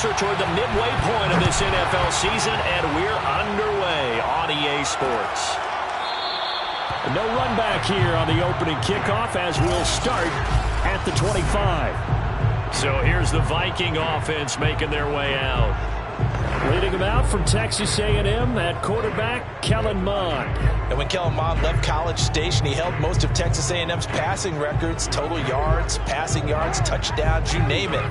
closer toward the midway point of this NFL season, and we're underway on EA Sports. No run back here on the opening kickoff as we'll start at the 25. So here's the Viking offense making their way out. Leading them out from Texas A&M at quarterback, Kellen Mond. And when Kellen Mond left College Station, he held most of Texas A&M's passing records, total yards, passing yards, touchdowns, you name it.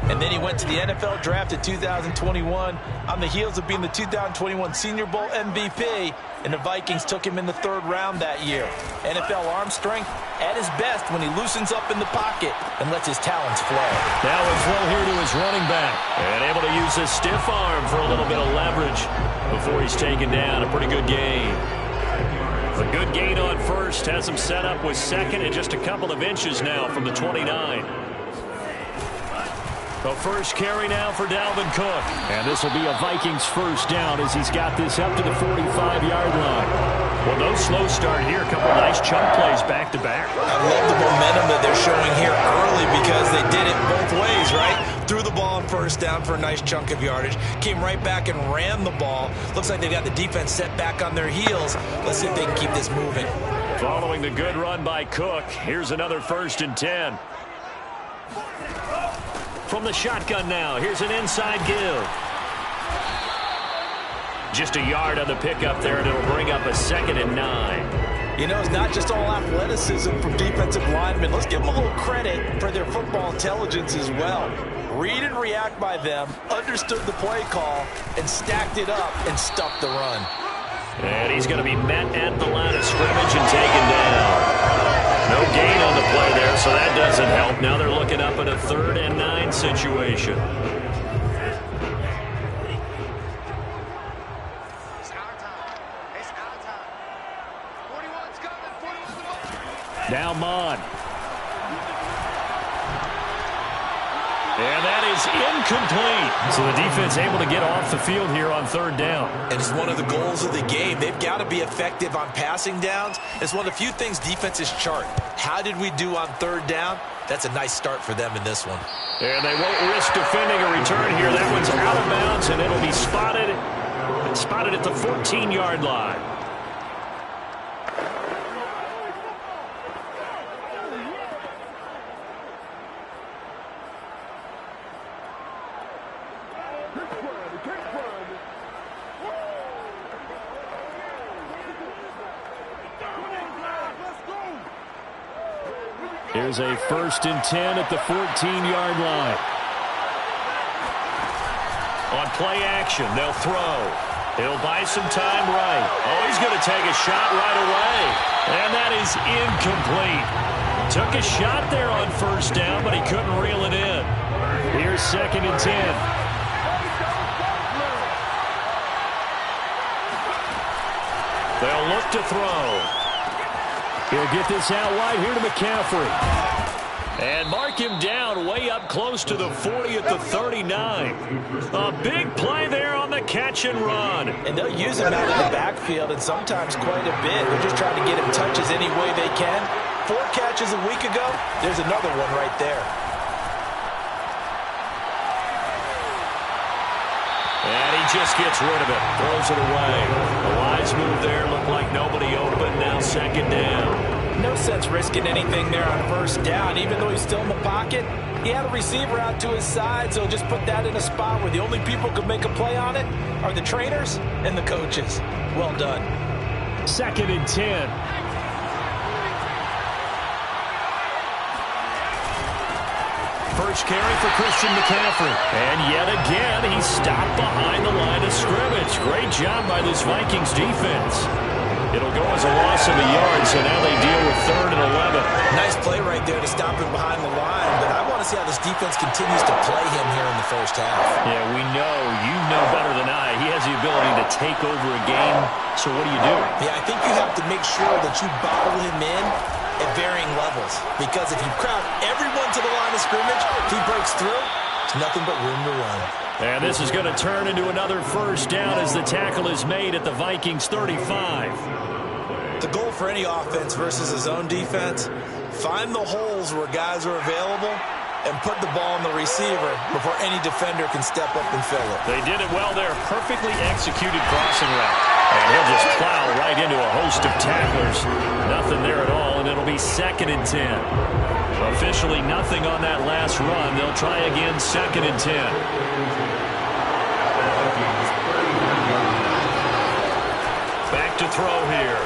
And then he went to the NFL draft in 2021 on the heels of being the 2021 Senior Bowl MVP. And the Vikings took him in the 3rd round that year. NFL arm strength at his best when he loosens up in the pocket and lets his talents flow. Now a throw here to his running back. And able to use his stiff arm for a little bit of leverage before he's taken down. A pretty good gain. A good gain on first. Has him set up with second and just a couple of inches now from the 29. The first carry now for Dalvin Cook. And this will be a Vikings first down as he's got this up to the 45-yard line. Well, no slow start here. A couple of nice chunk plays back-to-back. I love the momentum that they're showing here early because they did it both ways, right? Threw the ball on first down for a nice chunk of yardage. Came right back and ran the ball. Looks like they got the defense set back on their heels. Let's see if they can keep this moving. Following the good run by Cook, here's another 1st and 10. From the shotgun now, here's an inside give. Just a yard on the pickup there, and it'll bring up a 2nd and 9. You know, it's not just all athleticism from defensive linemen. Let's give them a little credit for their football intelligence as well. Read and react by them, understood the play call, and stacked it up and stuffed the run. And he's going to be met at the line of scrimmage and taken down. No gain on the play there, so that doesn't help. Now they're looking up at a 3rd and 9 situation. Now Mond. And that is incomplete. So the defense able to get off the field here on 3rd down. And it's one of the goals of the game. They've got to be effective on passing downs. It's one of the few things defenses chart. How did we do on 3rd down? That's a nice start for them in this one. And they won't risk defending a return here. That one's out of bounds, and it'll be spotted at the 14-yard line. Here's a 1st and 10 at the 14-yard line. On play action, they'll throw. He'll buy some time right. Oh, he's going to take a shot right away. And that is incomplete. Took a shot there on 1st down, but he couldn't reel it in. Here's 2nd and 10. They'll look to throw. He'll get this out wide here to McCaffrey. And mark him down way up close to the 40 at the 39. A big play there on the catch and run. And they'll use him out of the backfield, and sometimes quite a bit. They're just trying to get him touches any way they can. 4 catches a week ago. There's another one right there. And he just gets rid of it. Throws it away. A wise move there. Looked like nobody open. Now 2nd down. No sense risking anything there on 1st down. Even though he's still in the pocket, he had a receiver out to his side, so just put that in a spot where the only people who can make a play on it are the trainers and the coaches. Well done. 2nd and 10. First carry for Christian McCaffrey. And yet again, he stopped behind the line of scrimmage. Great job by this Vikings defense. It'll go as a loss of a yard, so now they deal with 3rd and 11. Nice play right there to stop him behind the line, but I want to see how this defense continues to play him here in the 1st half. Yeah, we know. You know better than I. He has the ability to take over a game, so what do you do? Yeah, I think you have to make sure that you bottle him in at varying levels, because if you crowd everyone to the line of scrimmage, if he breaks through, it's nothing but room to run. And this is going to turn into another 1st down as the tackle is made at the Vikings 35. The goal for any offense versus his own defense, find the holes where guys are available and put the ball on the receiver before any defender can step up and fill it. They did it well there. Perfectly executed crossing route. And he'll just plow right into a host of tacklers. Nothing there at all, and it'll be 2nd and 10. Officially nothing on that last run. They'll try again, 2nd and 10. Back to throw here.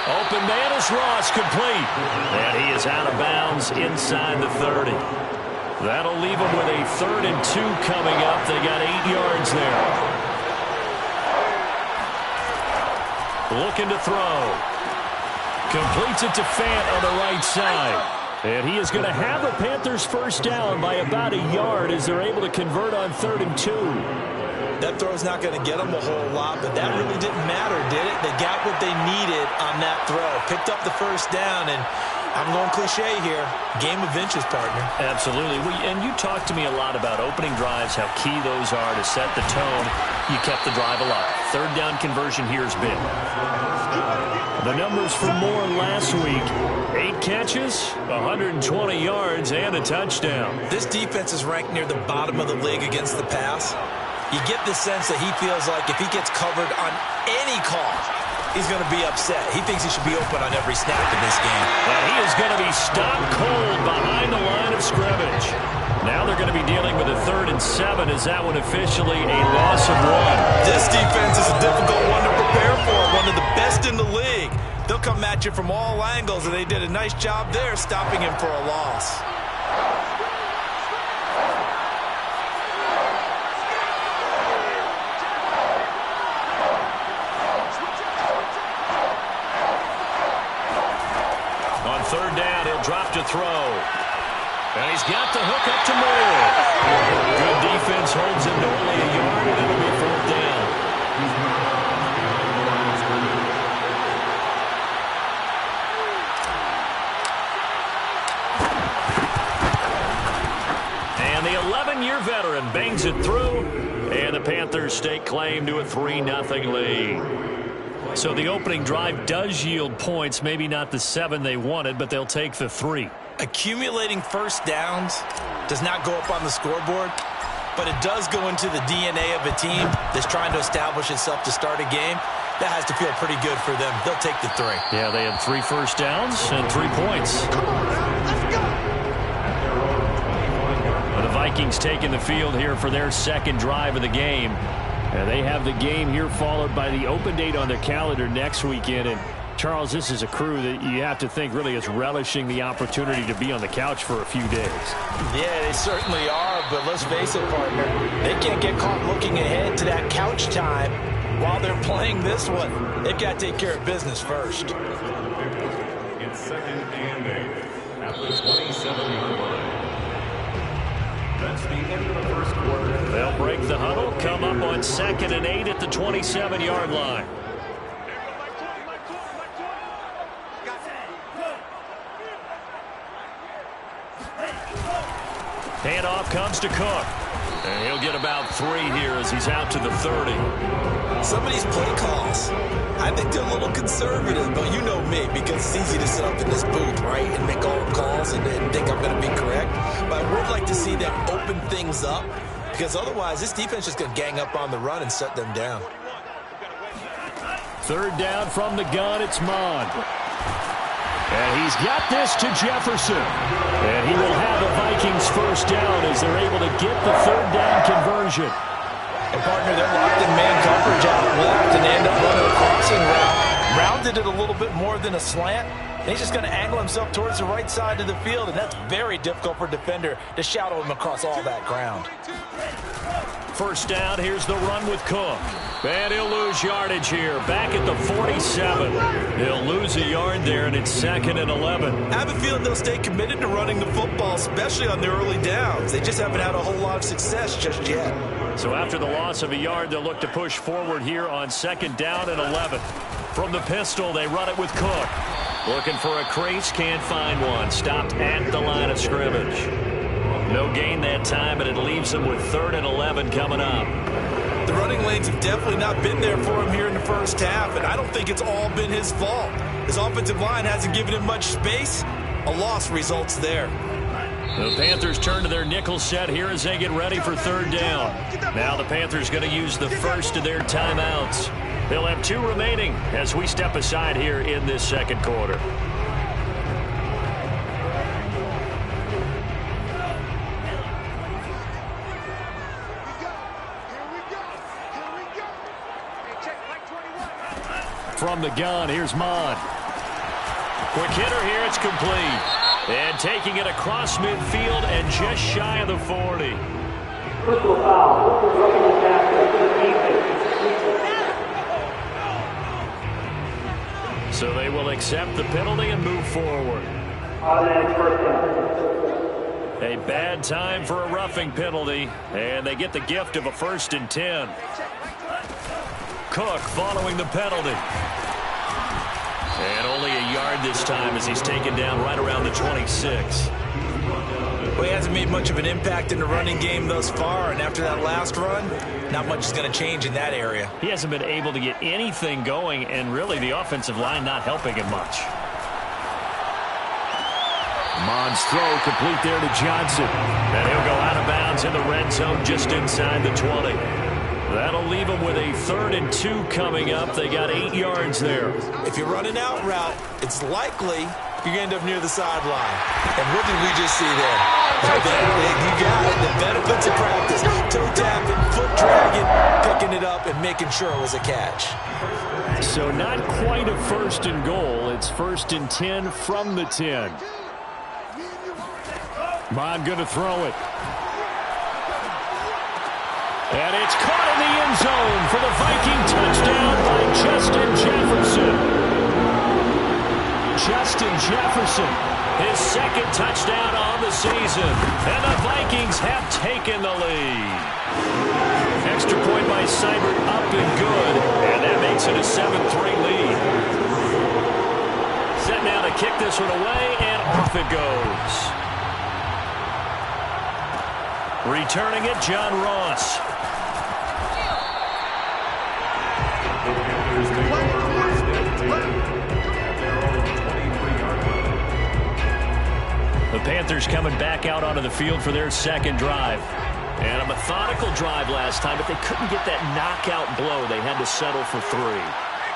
Open man is Ross, complete. And he is out of bounds inside the 30. That'll leave him with a 3rd and 2 coming up. They got 8 yards there. Looking to throw. Completes it to Fant on the right side. And he is going to have the Panthers first down by about a yard as they're able to convert on 3rd and 2. That throw's not going to get them a whole lot, but that really didn't matter, did it? They got what they needed on that throw. Picked up the first down, and I'm going cliche here. Game of inches, partner. Absolutely. And you talked to me a lot about opening drives, how key those are to set the tone. You kept the drive alive. 3rd down conversion here is big. The numbers for Moore last week. 8 catches, 120 yards, and a touchdown. This defense is ranked near the bottom of the league against the pass. You get the sense that he feels like if he gets covered on any call, he's going to be upset. He thinks he should be open on every snap in this game. And he is going to be stopped cold behind the line of scrimmage. Now they're going to be dealing with a 3rd and 7. Is that one officially a loss of 1? This defense is a difficult one to prepare for, one of the best in the league. They'll come at you from all angles, and they did a nice job there stopping him for a loss. On 3rd down, he'll drop to throw. And he's got the hook up to Moore. Good defense holds him to only a yard, and it'll be 4th down. And the 11-year veteran bangs it through, and the Panthers stake claim to a 3-0 lead. So the opening drive does yield points, maybe not the 7 they wanted, but they'll take the 3. Accumulating first downs does not go up on the scoreboard, but it does go into the DNA of a team that's trying to establish itself to start a game. That has to feel pretty good for them. They'll take the 3. Yeah, they had 3 first downs and 3 points. Come on, let's go. The Vikings taking the field here for their 2nd drive of the game. And they have the game here followed by the open date on their calendar next weekend. And Charles, this is a crew that you have to think really is relishing the opportunity to be on the couch for a few days. Yeah, they certainly are, but let's face it, partner. They can't get caught looking ahead to that couch time while they're playing this one. They've got to take care of business first. It's 2nd and 8 at the 27-yard line. That's the end of the first quarter. They'll break the huddle, come up on 2nd and 8 at the 27-yard line. Handoff comes to Cook. And he'll get about 3 here as he's out to the 30. Some of these play calls, I think they're a little conservative, but you know me, because it's easy to sit up in this booth, right, and make all the calls and think I'm going to be correct. But I would like to see them open things up, because otherwise this defense is going to gang up on the run and shut them down. 3rd down from the gun, it's Mond. And he's got this to Jefferson. And he will have the Vikings first down as they're able to get the 3rd down conversion. And partner, they're locked in man coverage out left, and they end up running a crossing route. Rounded it a little bit more than a slant. And he's just going to angle himself towards the right side of the field, and that's very difficult for a defender to shadow him across all that ground. First down, here's the run with Cook. And he'll lose yardage here. Back at the 47. He'll lose a yard there, and it's 2nd and 11. I have a feeling they'll stay committed to running the football, especially on their early downs. They just haven't had a whole lot of success just yet. So after the loss of a yard, they'll look to push forward here on 2nd down and 11. From the pistol, they run it with Cook. Looking for a crease, can't find one. Stopped at the line of scrimmage. No gain that time, but it leaves them with 3rd and 11 coming up. The running lanes have definitely not been there for him here in the first half, and I don't think it's all been his fault. His offensive line hasn't given him much space. A loss results there. The Panthers turn to their nickel set here as they get ready for third down. Now the Panthers going to use the first of their timeouts. They'll have 2 remaining as we step aside here in this second quarter. From the gun, here's Mon. Quick hitter here, it's complete. And taking it across midfield and just shy of the 40. So they will accept the penalty and move forward. A bad time for a roughing penalty, and they get the gift of a 1st and 10. Cook following the penalty. And only a yard this time as he's taken down right around the 26. Well, he hasn't made much of an impact in the running game thus far, and after that last run, not much is going to change in that area. He hasn't been able to get anything going, and really the offensive line not helping him much. Mon's throw complete there to Johnson. And he'll go out of bounds in the red zone just inside the 20. That'll leave them with a 3rd and 2 coming up. They got 8 yards there. If you're running out route, it's likely you're going to end up near the sideline. And what did we just see there? You got it. The benefits of practice. Toe tapping, foot dragging, picking it up, and making sure it was a catch. So not quite a 1st and goal. It's 1st and 10 from the 10. Mon going to throw it. And it's caught in the end zone for the Viking touchdown by Justin Jefferson. Justin Jefferson, his 2nd touchdown on the season. And the Vikings have taken the lead. Extra point by Seibert up and good. And that makes it a 7-3 lead. Set now to kick this one away, and off it goes. Returning it, John Ross. The Panthers coming back out onto the field for their 2nd drive. And a methodical drive last time, but they couldn't get that knockout blow. They had to settle for 3.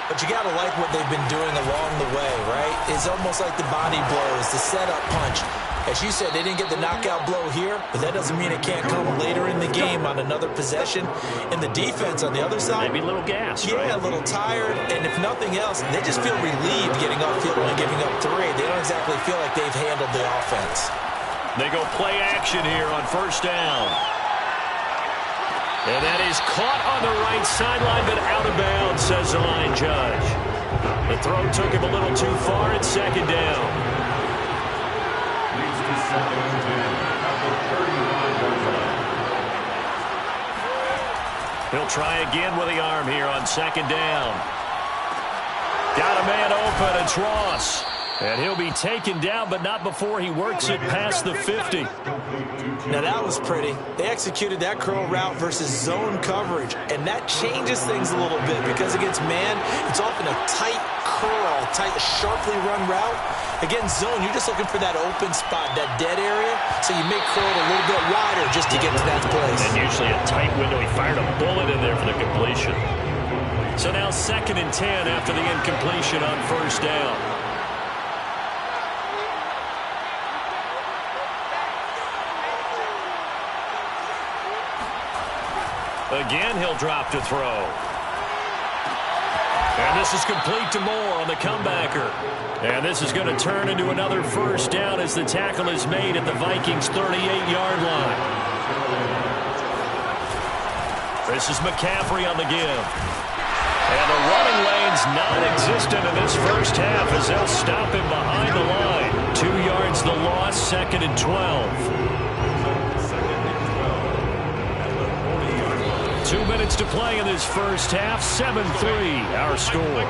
But you got to like what they've been doing along the way, right? It's almost like the body blows, the setup punch. As you said, they didn't get the knockout blow here, but that doesn't mean it can't come later in the game on another possession. And the defense on the other side, maybe a little gas, yeah, right? A little tired. And if nothing else, they just feel relieved getting upfield and giving up 3. They don't exactly feel like they've handled the offense. They go play action here on 1st down. And that is caught on the right sideline, but out of bounds, says the line judge. The throw took him a little too far. It's 2nd down. Leads to 2nd and 10 at the 35-yard line. He'll try again with the arm here on 2nd down. Got a man open. It's Ross. And he'll be taken down, but not before he works it past the 50. Now that was pretty. They executed that curl route versus zone coverage, and that changes things a little bit because against man, it's often a tight curl, tight, sharply run route. Against zone, you're just looking for that open spot, that dead area, so you make curl a little bit wider just to get to that place. And usually a tight window. He fired a bullet in there for the completion. So now 2nd and 10 after the incompletion on 1st down. Again, he'll drop to throw. And this is complete to Moore on the comebacker. And this is going to turn into another 1st down as the tackle is made at the Vikings' 38-yard line. This is McCaffrey on the give. And the running lane's non-existent in this 1st half as they'll stop him behind the line. 2 yards the loss, 2nd and 12. 2 minutes to play in this 1st half. 7-3, our score.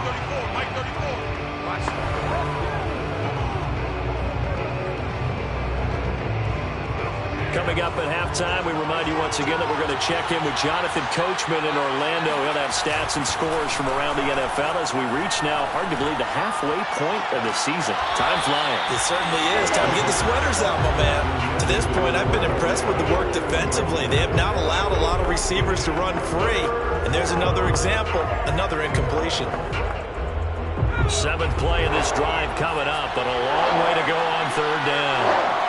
Coming up at halftime, we remind you once again that we're going to check in with Jonathan Coachman in Orlando. He'll have stats and scores from around the NFL as we reach now, hard to believe, the halfway point of the season. Time flying. It certainly is. Time to get the sweaters out, my man. To this point, I've been impressed with the work defensively. They have not allowed a lot of receivers to run free. And there's another example, another incompletion. 7th play of this drive coming up, but a long way to go on 3rd down.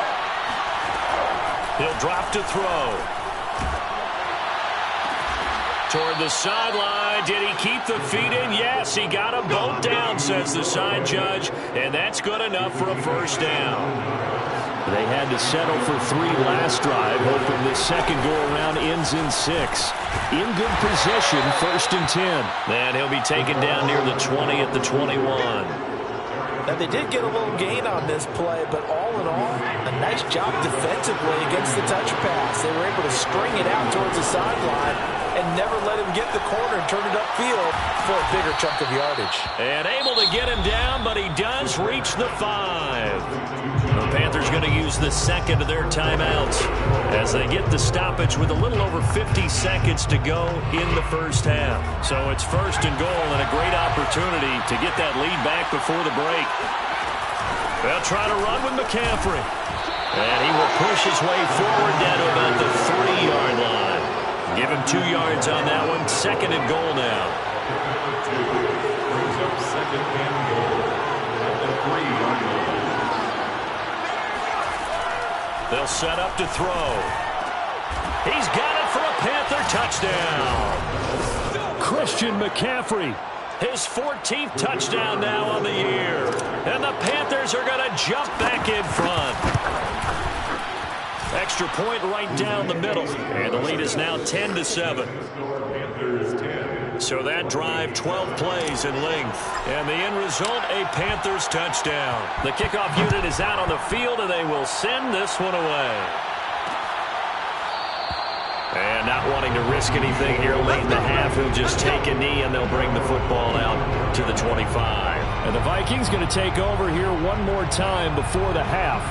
He'll drop to throw. Toward the sideline. Did he keep the feet in? Yes, he got them both down, says the side judge. And that's good enough for a 1st down. They had to settle for 3 last drive, hoping the second go-around ends in 6. In good position, 1st and 10. And he'll be taken down near the 20 at the 21. Now, they did get a little gain on this play, but all in all, a nice job defensively against the touch pass. They were able to string it out towards the sideline and never let him get the corner and turn it upfield for a bigger chunk of yardage. And able to get him down, but he does reach the 5. The Panthers going to use the second of their timeouts as they get the stoppage with a little over 50 seconds to go in the 1st half. So it's 1st and goal and a great opportunity to get that lead back before the break. They'll try to run with McCaffrey. And he will push his way forward down to about the 3-yard line. Give him 2 yards on that one. 2nd and goal now. Brings up 2nd and goal at the 3-yard line. They'll set up to throw. He's got it for a Panther touchdown. Christian McCaffrey. His 14th touchdown now on the year. And the Panthers are going to jump back in front. Extra point right down the middle. And the lead is now 10-7. So that drive, 12 plays in length. And the end result, a Panthers touchdown. The kickoff unit is out on the field, and they will send this one away. And not wanting to risk anything here late in the half, he'll just take a knee, and they'll bring the football out to the 25. And the Vikings going to take over here one more time before the half.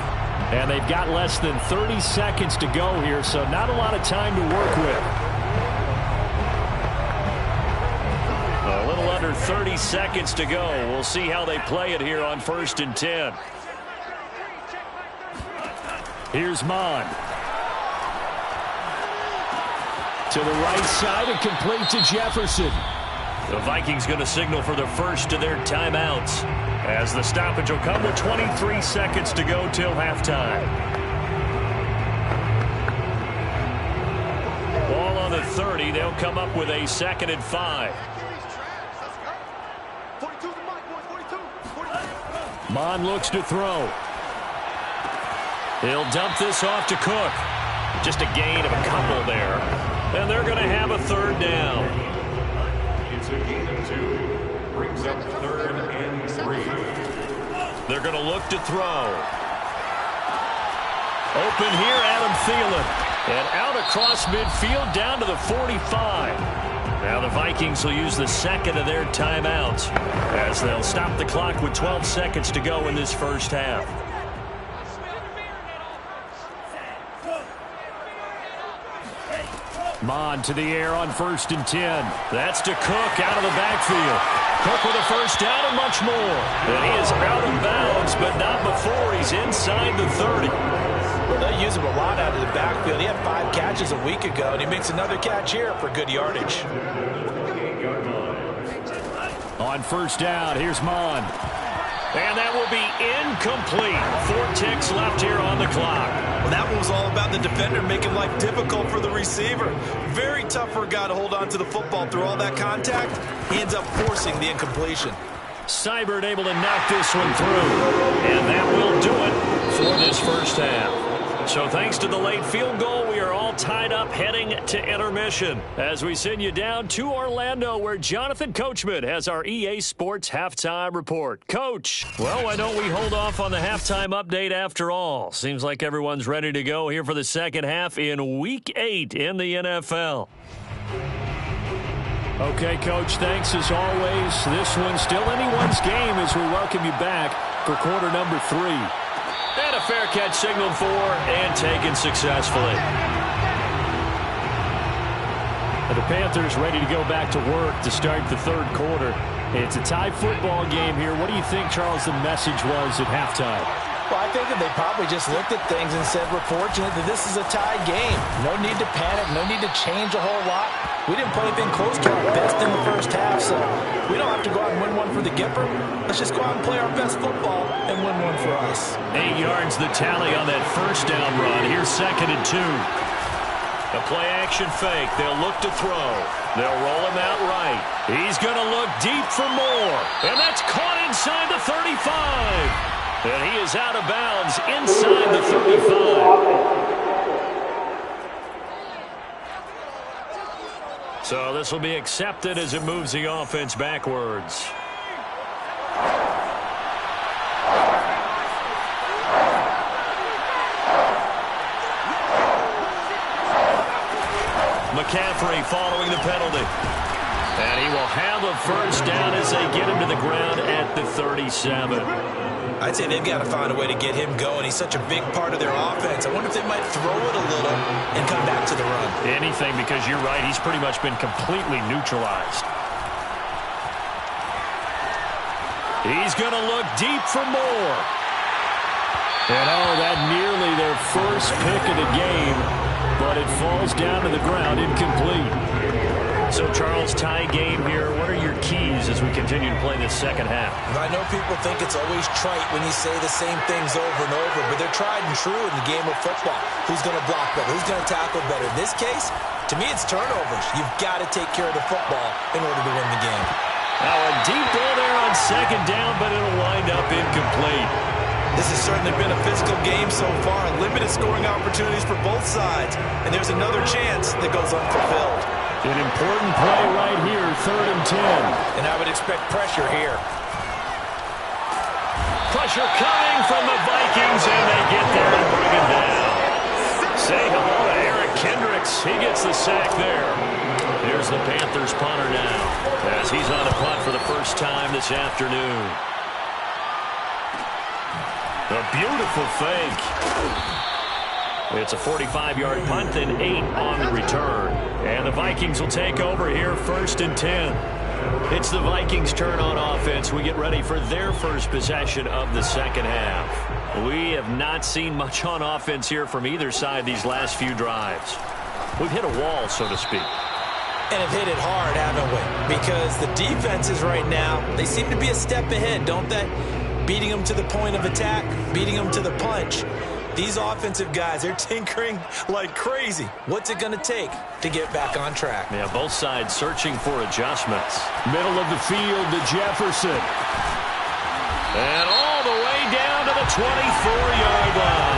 And they've got less than 30 seconds to go here, so not a lot of time to work with. A little under 30 seconds to go. We'll see how they play it here on 1st and 10. Here's Mon. To the right side and complete to Jefferson. The Vikings going to signal for the first of their timeouts as the stoppage will come with 23 seconds to go till halftime. Ball on the 30. They'll come up with a 2nd and 5. Mon looks to throw. He'll dump this off to Cook. Just a gain of a couple there. And they're going to have a 3rd down. It's a gain of 2. Brings up 3rd and 3. They're going to look to throw. Open here, Adam Thielen. And out across midfield down to the 45. Now the Vikings will use the 2nd of their timeouts as they'll stop the clock with 12 seconds to go in this 1st half. Mon to the air on 1st and 10. That's to Cook out of the backfield. Cook with a 1st down and much more. And he is out of bounds, but not before he's inside the 30. Well, they use him a lot out of the backfield. He had 5 catches a week ago, and he makes another catch here for good yardage. On 1st down, here's Mon. And that will be incomplete. 4 ticks left here on the clock. Well, that one was all about the defender making life difficult for the receiver. Very tough for a guy to hold on to the football through all that contact. He ends up forcing the incompletion. Seibert able to knock this one through. And that will do it for this 1st half. So thanks to the late field goal, we are all tied up heading to intermission as we send you down to Orlando where Jonathan Coachman has our EA Sports halftime report. Coach, well, why don't we hold off on the halftime update after all? Seems like everyone's ready to go here for the 2nd half in Week 8 in the NFL. Okay, Coach, thanks as always. This one's still anyone's game as we welcome you back for quarter number 3. And a fair catch signaled for and taken successfully. And the Panthers ready to go back to work to start the third quarter. It's a tie football game here. What do you think, Charles, the message was at halftime? Well, I think that they probably just looked at things and said, we're fortunate that this is a tie game. No need to panic, no need to change a whole lot. We didn't play anything close to our best in the first half, so we don't have to go out and win one for the Gipper. Let's just go out and play our best football and win one for us. 8 yards the tally on that first down run. Here's 2nd and 2. A play-action fake. They'll look to throw. They'll roll him out right. He's going to look deep for more. And that's caught inside the 35. And he is out of bounds inside the 35. So this will be accepted as it moves the offense backwards. McCaffrey following the penalty. And he will have a first down as they get him to the ground at the 37. I'd say they've got to find a way to get him going. He's such a big part of their offense. I wonder if they might throw it a little and come back to the run. Anything, because you're right. He's pretty much been completely neutralized. He's going to look deep for more. And oh, that nearly their first pick of the game, but it falls down to the ground incomplete. So, Charles, tie game here. What are your keys as we continue to play this second half? I know people think it's always trite when you say the same things over and over, but they're tried and true in the game of football. Who's going to block better? Who's going to tackle better? In this case, to me, it's turnovers. You've got to take care of the football in order to win the game. Now, a deep ball there on second down, but it'll wind up incomplete. This has certainly been a physical game so far. Limited scoring opportunities for both sides. And there's another chance that goes unfulfilled. An important play right here, 3rd and 10. And I would expect pressure here. Pressure coming from the Vikings, and they get there and bring him down. Say hello to Eric Kendricks. He gets the sack there. Here's the Panthers punter now, as he's on a punt for the first time this afternoon. A beautiful fake. It's a 45-yard punt, then 8 on the return. And the Vikings will take over here, 1st and 10. It's the Vikings' turn on offense. We get ready for their first possession of the second half. We have not seen much on offense here from either side these last few drives. We've hit a wall, so to speak. And have hit it hard, haven't we? Because the defenses right now, they seem to be a step ahead, don't they? Beating them to the point of attack, beating them to the punch. These offensive guys, they're tinkering like crazy. What's it going to take to get back on track? Yeah, both sides searching for adjustments. Middle of the field to Jefferson. And all the way down to the 24-yard line.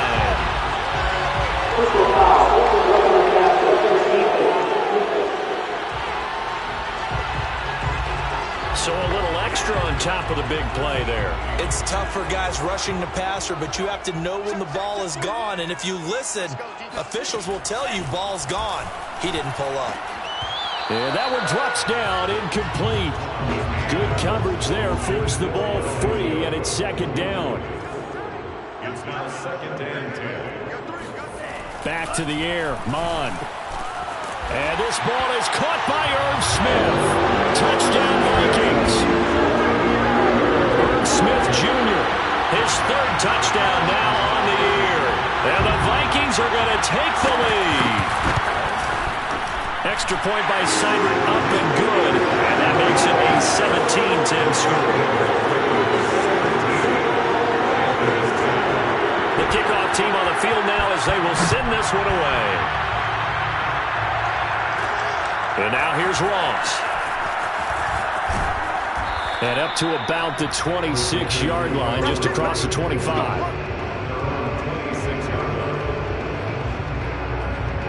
So a little extra on top of the big play there. It's tough for guys rushing the passer, but you have to know when the ball is gone. And if you listen, officials will tell you ball's gone. He didn't pull up. And that one drops down, incomplete. Good coverage there, forced the ball free, and it's 2nd down. It's now 2nd and 10. Back to the air, Mond. And this ball is caught by Irv Smith. Touchdown, Vikings. Irv Smith Jr., his 3rd touchdown now on the year. And the Vikings are going to take the lead. Extra point by Seibert, up and good. And that makes it a 17-10 score. The kickoff team on the field now as they will send this one away. And now here's Ross. And up to about the 26-yard line, just across the 25.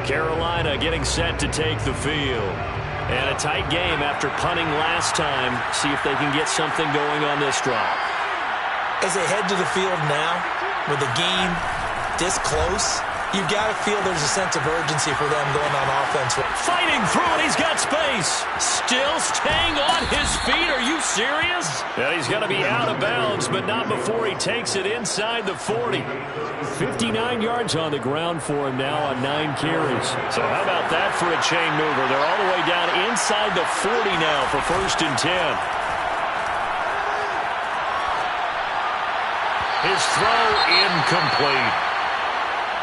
Carolina getting set to take the field. And a tight game after punting last time. See if they can get something going on this drive. As they head to the field now, with the game this close, You've got to feel there's a sense of urgency for them going on offense. Fighting through it, he's got space. Still staying on his feet. Are you serious? Yeah, he's going to be out of bounds, but not before he takes it inside the 40. 59 yards on the ground for him now on 9 carries. So how about that for a chain mover? They're all the way down inside the 40 now for 1st and 10. His throw incomplete.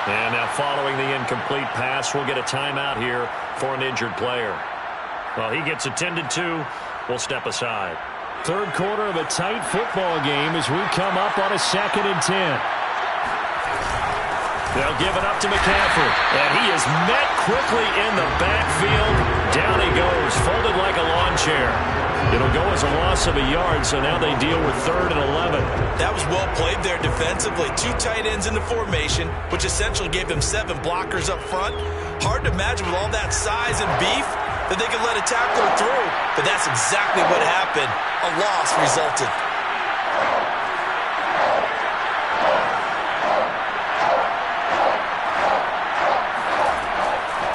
And now following the incomplete pass, we'll get a timeout here for an injured player. Well, he gets attended to. We'll step aside. Third quarter of a tight football game as we come up on a 2nd and 10. They'll give it up to McCaffrey. And he is met quickly in the backfield. Down he goes, folded like a lawn chair. It'll go as a loss of a yard, so now they deal with 3rd and 11. That was well played there defensively. 2 tight ends in the formation, which essentially gave them 7 blockers up front. Hard to imagine with all that size and beef that they could let a tackler through. But that's exactly what happened. A loss resulted.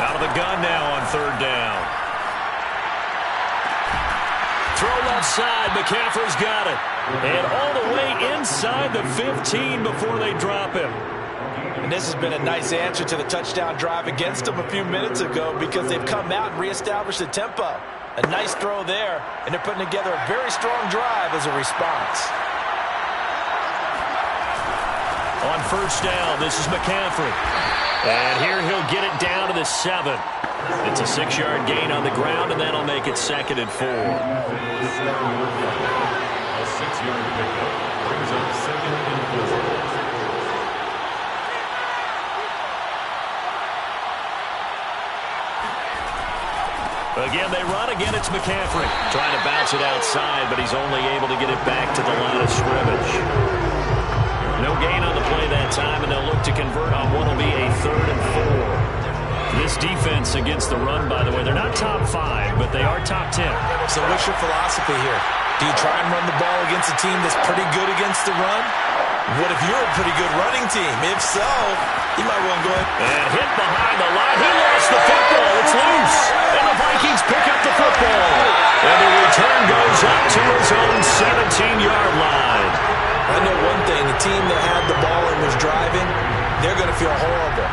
Out of the gun now on 3rd down. Throw left side. McCaffrey's got it. And all the way inside the 15 before they drop him. And this has been a nice answer to the touchdown drive against them a few minutes ago because they've come out and reestablished the tempo. A nice throw there, and they're putting together a very strong drive as a response. On 1st down, this is McCaffrey. And here he'll get it down to the 7. It's a 6-yard gain on the ground, and that'll make it 2nd and 4. A 6-yard pickup brings up 2nd and 4. Again, they run. Again, it's McCaffrey. Trying to bounce it outside, but he's only able to get it back to the line of scrimmage. No gain on the play that time, and they'll look to convert on what will be a 3rd and 4. This defense against the run, by the way, they're not top 5, but they are top 10. So what's your philosophy here? Do you try and run the ball against a team that's pretty good against the run? What if you're a pretty good running team? If so, you might want to go ahead. And hit behind the line. He lost the football. It's loose. And the Vikings pick up the football. And the return goes up to his own 17-yard line. I know one thing. The team that had the ball and was driving, they're going to feel horrible.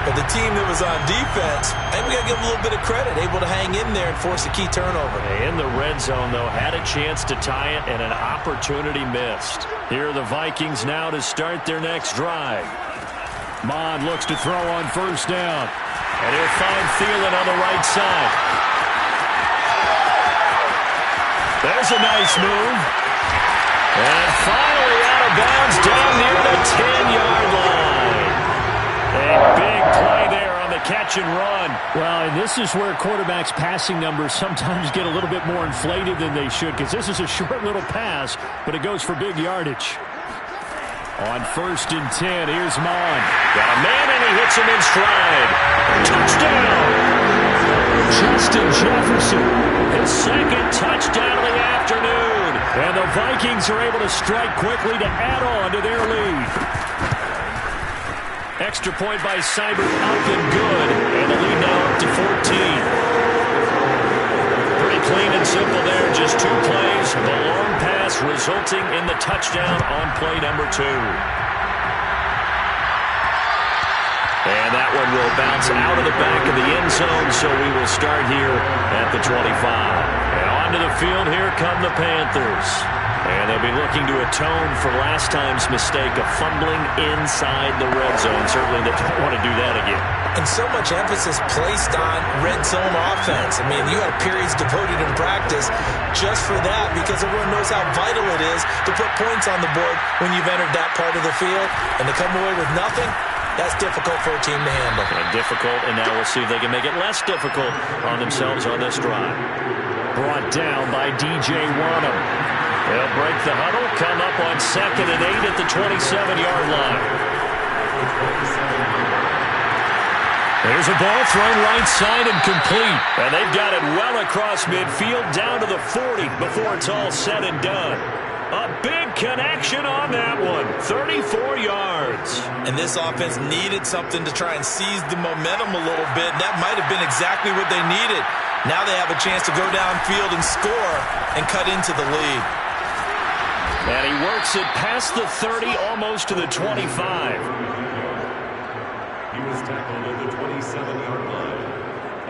But the team that was on defense, maybe we got to give them a little bit of credit, able to hang in there and force a key turnover. In the red zone, though, had a chance to tie it and an opportunity missed. Here are the Vikings now to start their next drive. Mond looks to throw on 1st down. And he'll find Thielen on the right side. There's a nice move. And finally out of bounds down near the 10-yard line. A big play there on the catch and run. Well, and this is where quarterbacks' passing numbers sometimes get a little bit more inflated than they should, because this is a short little pass, but it goes for big yardage. On 1st and 10, here's Mond. Got a man, and he hits him in stride. Touchdown! Justin Jefferson, his 2nd touchdown of the afternoon. And the Vikings are able to strike quickly to add on to their lead. Extra point by Seibert, up and good. And the lead now up to 14. Pretty clean and simple there. Just 2 plays. The long pass resulting in the touchdown on play number 2. And that one will bounce out of the back of the end zone, so we will start here at the 25. And onto the field, here come the Panthers. And they'll be looking to atone for last time's mistake of fumbling inside the red zone. Certainly they don't want to do that again. And so much emphasis placed on red zone offense. I mean, you had periods devoted in practice just for that because everyone knows how vital it is to put points on the board when you've entered that part of the field. And to come away with nothing, that's difficult for a team to handle. And difficult, and now we'll see if they can make it less difficult on themselves on this drive. Brought down by DJ Wonnum. They'll break the huddle, come up on 2nd and 8 at the 27-yard line. There's a ball thrown right side and complete. And they've got it well across midfield down to the 40 before it's all said and done. A big connection on that one. 34 yards. And this offense needed something to try and seize the momentum a little bit. That might have been exactly what they needed. Now they have a chance to go downfield and score and cut into the lead. And he works it past the 30, almost to the 25. He was tackled at the 27-yard line.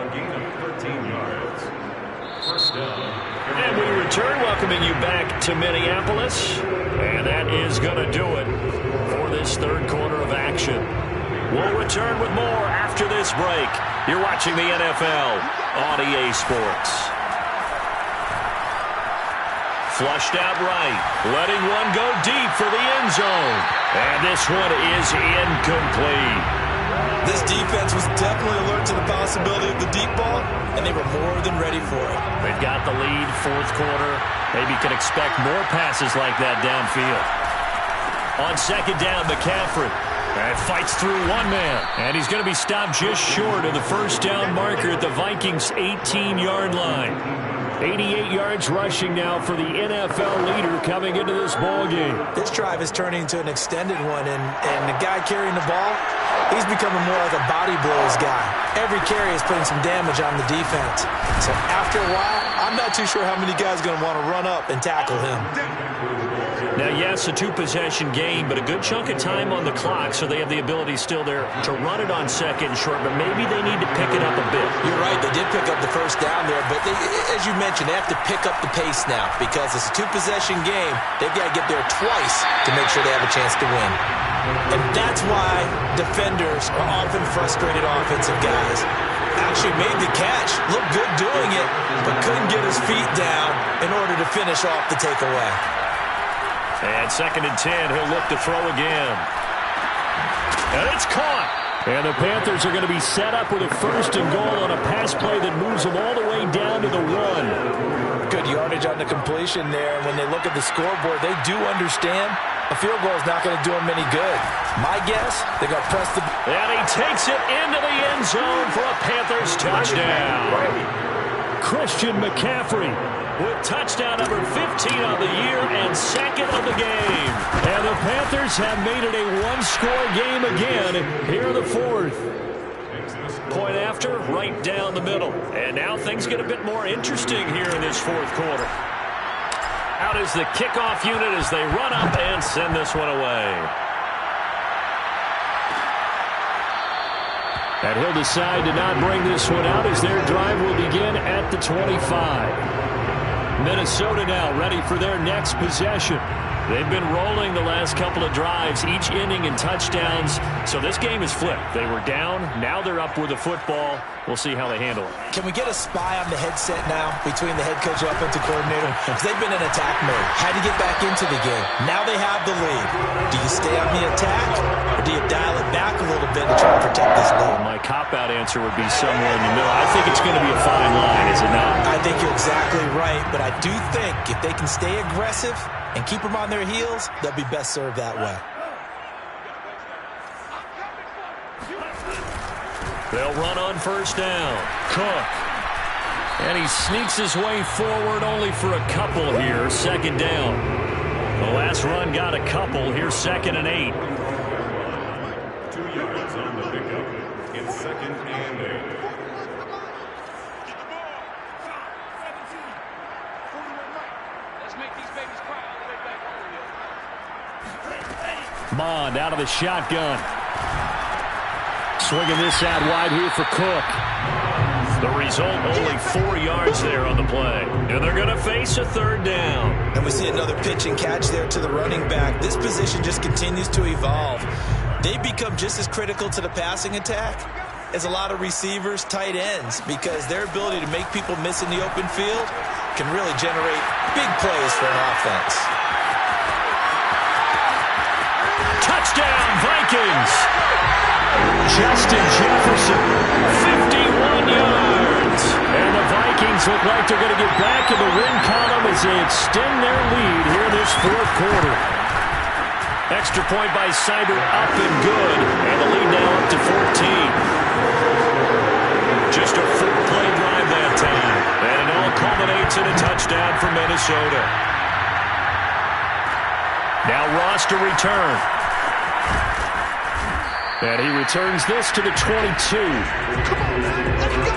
A gain of 13 yards. First down. And we return, welcoming you back to Minneapolis. And that is going to do it for this third quarter of action. We'll return with more after this break. You're watching the NFL on EA Sports. Flushed out right, letting one go deep for the end zone. And this one is incomplete. This defense was definitely alert to the possibility of the deep ball, and they were more than ready for it. They've got the lead, fourth quarter. Maybe could expect more passes like that downfield. On second down, McCaffrey. And fights through one man. And he's going to be stopped just short of the first down marker at the Vikings' 18-yard line. 88 yards rushing now for the NFL leader coming into this ball game. This drive is turning into an extended one, and the guy carrying the ball, he's becoming more like a body blows guy. Every carry is putting some damage on the defense. So after a while, I'm not too sure how many guys are going to want to run up and tackle him. Now, yes, a two-possession game, but a good chunk of time on the clock, so they have the ability still there to run it on second and short, but maybe they need to pick it up a bit. You're right, they did pick up the first down there, but as you mentioned, they have to pick up the pace now because it's a two-possession game. They've got to get there twice to make sure they have a chance to win. And that's why defenders are often frustrated offensive guys. Actually made the catch, looked good doing it, but couldn't get his feet down in order to finish off the takeaway. And second and 10, he'll look to throw again. And it's caught. And the Panthers are going to be set up with a first and goal on a pass play that moves them all the way down to the 1. Good yardage on the completion there. When they look at the scoreboard, they do understand a field goal is not going to do them any good. My guess, they're going to press the... And he takes it into the end zone for a Panthers touchdown. Christian McCaffrey with touchdown number 15 on the year and second of the game. And the Panthers have made it a one-score game again here in the fourth. Point after, right down the middle. And now things get a bit more interesting here in this fourth quarter. Out is the kickoff unit as they run up and send this one away. And he'll decide to not bring this one out as their drive will begin at the 25. Minnesota now ready for their next possession. They've been rolling the last couple of drives, each inning in touchdowns. So this game is flipped. They were down. Now they're up with the football. We'll see how they handle it. Can we get a spy on the headset now between the head coach and offensive coordinator? Because they've been in attack mode. Had to get back into the game. Now they have the lead. Do you stay on the attack or do you dial it back a little bit to try to protect this lead? My cop-out answer would be somewhere in the middle. I think it's going to be a fine line, is it not? I think you're exactly right, but I do think if they can stay aggressive and keep them on their heels, they'll be best served that way. They'll run on first down. Cook. And he sneaks his way forward only for a couple here. Second down. The last run got a couple. Here's second and 8. 2 yards on the pickup. It's second and 8. Mond out of the shotgun. Swinging this out wide here for Cook. The result, only 4 yards there on the play. And they're going to face a third down. And we see another pitch and catch there to the running back. This position just continues to evolve. They become just as critical to the passing attack as a lot of receivers, tight ends, because their ability to make people miss in the open field can really generate big plays for an offense. Touchdown, Vikings! Justin Jefferson, 51 yards. And the Vikings look like they're going to get back in the win column as they extend their lead here in this fourth quarter. Extra point by Seibert, up and good. And the lead now up to 14. Just a 4-play drive that time. And it all culminates in a touchdown for Minnesota. Now Ross to return. And he returns this to the 22. Come on, man. Let's go.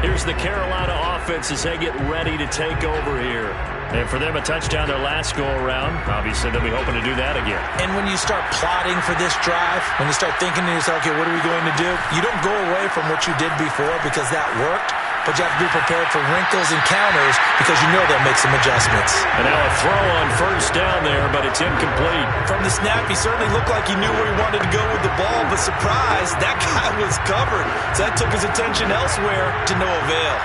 Here's the Carolina offense as they get ready to take over here. And for them, a touchdown their last go-around. Obviously, they'll be hoping to do that again. And when you start plotting for this drive, when you start thinking to yourself, okay, what are we going to do? You don't go away from what you did before because that worked, but you have to be prepared for wrinkles and counters because you know they'll make some adjustments. And now a throw on first down there, but it's incomplete. From the snap, he certainly looked like he knew where he wanted to go with the ball, but surprise, that guy was covered. So that took his attention elsewhere to no avail.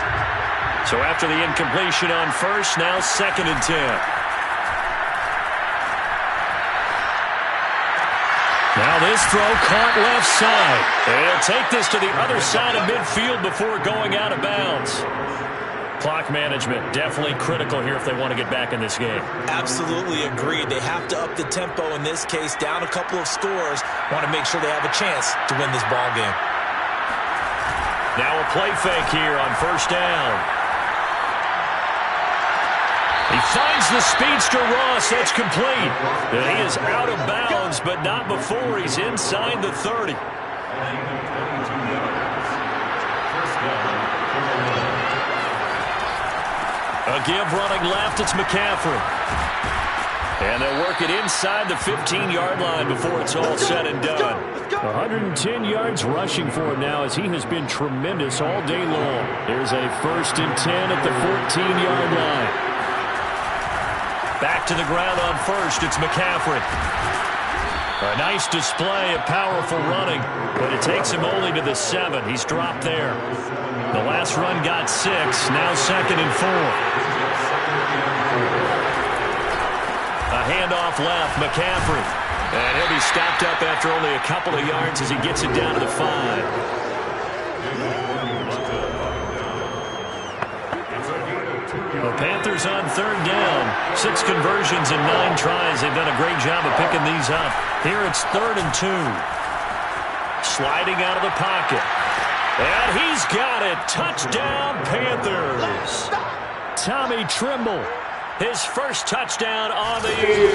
So after the incompletion on first, now 2nd and 10. Now this throw caught left side. And he'll take this to the other side of midfield before going out of bounds. Clock management definitely critical here if they want to get back in this game. Absolutely agreed. They have to up the tempo in this case, down a couple of scores. Want to make sure they have a chance to win this ball game. Now a play fake here on first down. He finds the speedster Ross. That's complete. And he is out of bounds, but not before he's inside the 30. A give running left. It's McCaffrey. And they'll work it inside the 15-yard line before it's all said and done. 110 yards rushing for him now as he has been tremendous all day long. There's a 1st and 10 at the 14-yard line. Back to the ground on first. It's McCaffrey. A nice display of powerful running, but it takes him only to the 7. He's dropped there. The last run got 6. Now 2nd and 4. A handoff left. McCaffrey. And he'll be stopped up after only a couple of yards as he gets it down to the 5. The Panthers on 3rd down. 6 conversions and 9 tries. They've done a great job of picking these up. Here it's 3rd and 2. Sliding out of the pocket. And he's got it. Touchdown, Panthers. Tommy Trimble, his first touchdown on the year.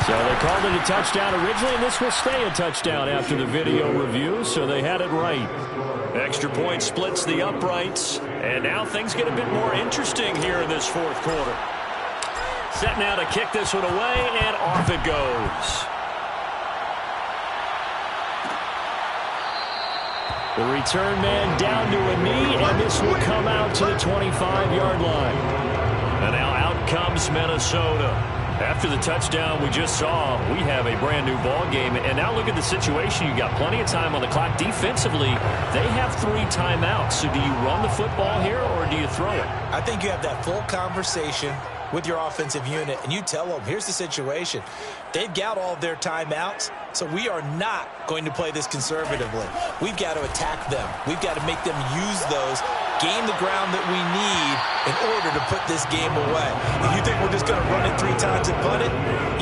So they called it a touchdown originally, and this will stay a touchdown after the video review, so they had it right. Extra point splits the uprights, and now things get a bit more interesting here in this 4th quarter. Set now to kick this one away, and off it goes. The return man down to a knee, and this will come out to the 25-yard line. And now out comes Minnesota. After the touchdown we just saw, we have a brand new ball game. And now look at the situation. You got plenty of time on the clock. Defensively, they have 3 timeouts. So do you run the football here or do you throw it? I think you have that full conversation with your offensive unit, and you tell them, here's the situation. They've got all of their timeouts, so we are not going to play this conservatively. We've got to attack them. We've got to make them use those, gain the ground that we need in order to put this game away. If you think we're just going to run it 3 times and punt it,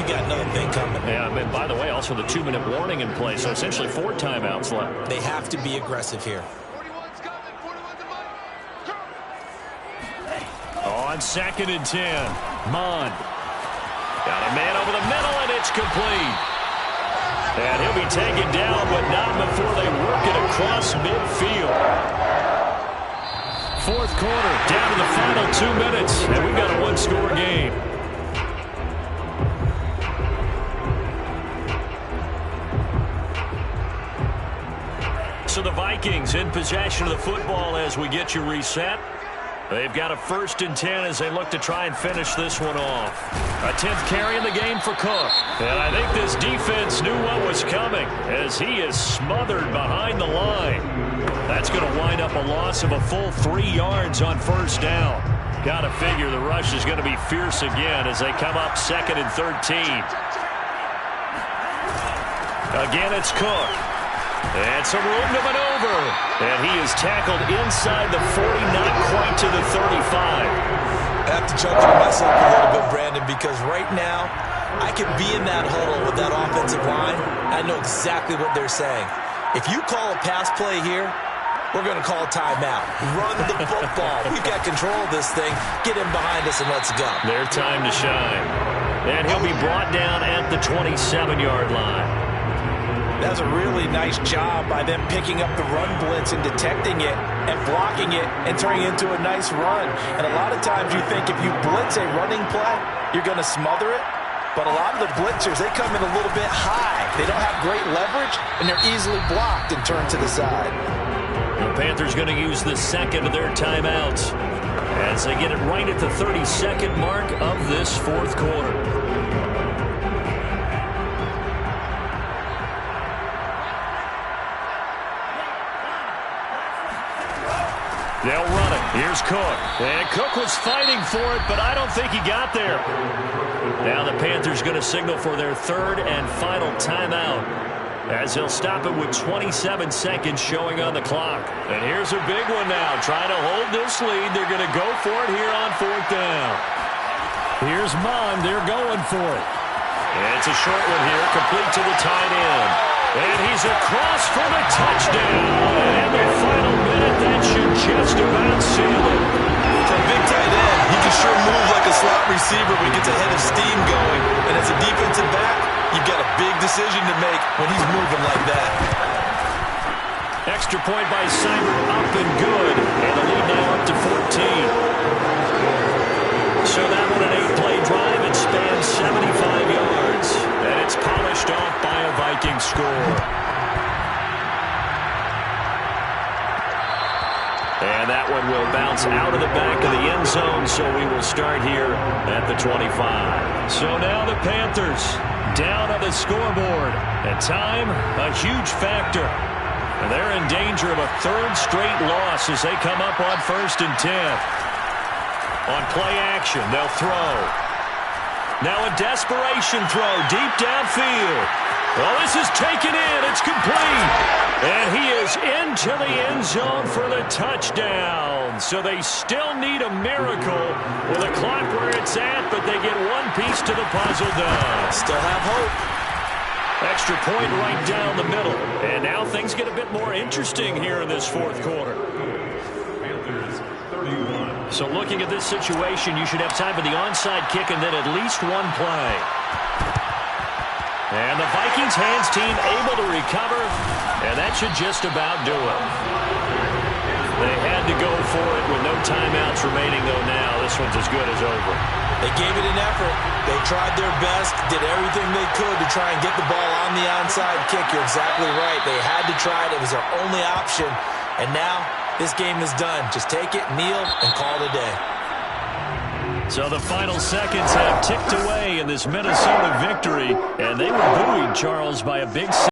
you got another thing coming. Yeah, and by the way, also the 2-minute warning in play, so essentially 4 timeouts left. They have to be aggressive here. On 2nd and 10, Mond. Got a man over the middle, and it's complete. And he'll be taken down, but not before they work it across midfield. 4th quarter, down to the final 2 minutes, and we've got a 1-score game. So the Vikings in possession of the football as we get you reset. They've got a 1st and 10 as they look to try and finish this one off. A 10th carry in the game for Cook. And I think this defense knew what was coming as he is smothered behind the line. That's going to wind up a loss of a full 3 yards on 1st down. Got to figure the rush is going to be fierce again as they come up 2nd and 13. Again, it's Cook. And some room to maneuver. And he is tackled inside the 40, not quite to the 35. I have to chuckle myself a little bit, Brandon, because right now I could be in that huddle with that offensive line. I know exactly what they're saying. If you call a pass play here, we're going to call a timeout. Run the football. We've got control of this thing. Get him behind us and let's go. Their time to shine. And he'll be brought down at the 27-yard line. That was a really nice job by them picking up the run blitz and detecting it and blocking it and turning it into a nice run. And a lot of times you think if you blitz a running play, you're going to smother it. But a lot of the blitzers, they come in a little bit high. They don't have great leverage, and they're easily blocked and turned to the side. The Panthers going to use the second of their timeouts as they get it right at the 32nd mark of this fourth quarter. They'll run it. Here's Cook. And Cook was fighting for it, but I don't think he got there. Now the Panthers going to signal for their third and final timeout, as they'll stop it with 27 seconds showing on the clock. And here's a big one now. Trying to hold this lead. They're going to go for it here on fourth down. Here's Mond. They're going for it. And it's a short one here, complete to the tight end. And he's across for the touchdown. And the final minute, that should just about seal it. For a big tight end, he can sure move like a slot receiver when he gets a head of steam going. And as a defensive back, you've got a big decision to make when he's moving like that. Extra point by Seibert, up and good. And the lead now up to 14. So that one an 8-play drive. It spans 75 yards. And it's polished off by a Viking score. And that one will bounce out of the back of the end zone, so we will start here at the 25. So now the Panthers down on the scoreboard. And time, a huge factor. And they're in danger of a third straight loss as they come up on 1st and 10. On play action, they'll throw. Now a desperation throw deep downfield. Well, this is taken in. It's complete. And he is into the end zone for the touchdown. So they still need a miracle with a clock where it's at, but they get one piece to the puzzle done. Still have hope. Extra point right down the middle. And now things get a bit more interesting here in this fourth quarter. Panthers 31. So looking at this situation, you should have time for the onside kick and then at least one play. And the Vikings hands team able to recover, and that should just about do it. They had to go for it with no timeouts remaining, though now this one's as good as over. They gave it an effort. They tried their best, did everything they could to try and get the ball on the onside kick. You're exactly right. They had to try it. It was their only option. And now this game is done. Just take it, kneel, and call it a day. So the final seconds have ticked away in this Minnesota victory, and they were buoyed, Charles, by a big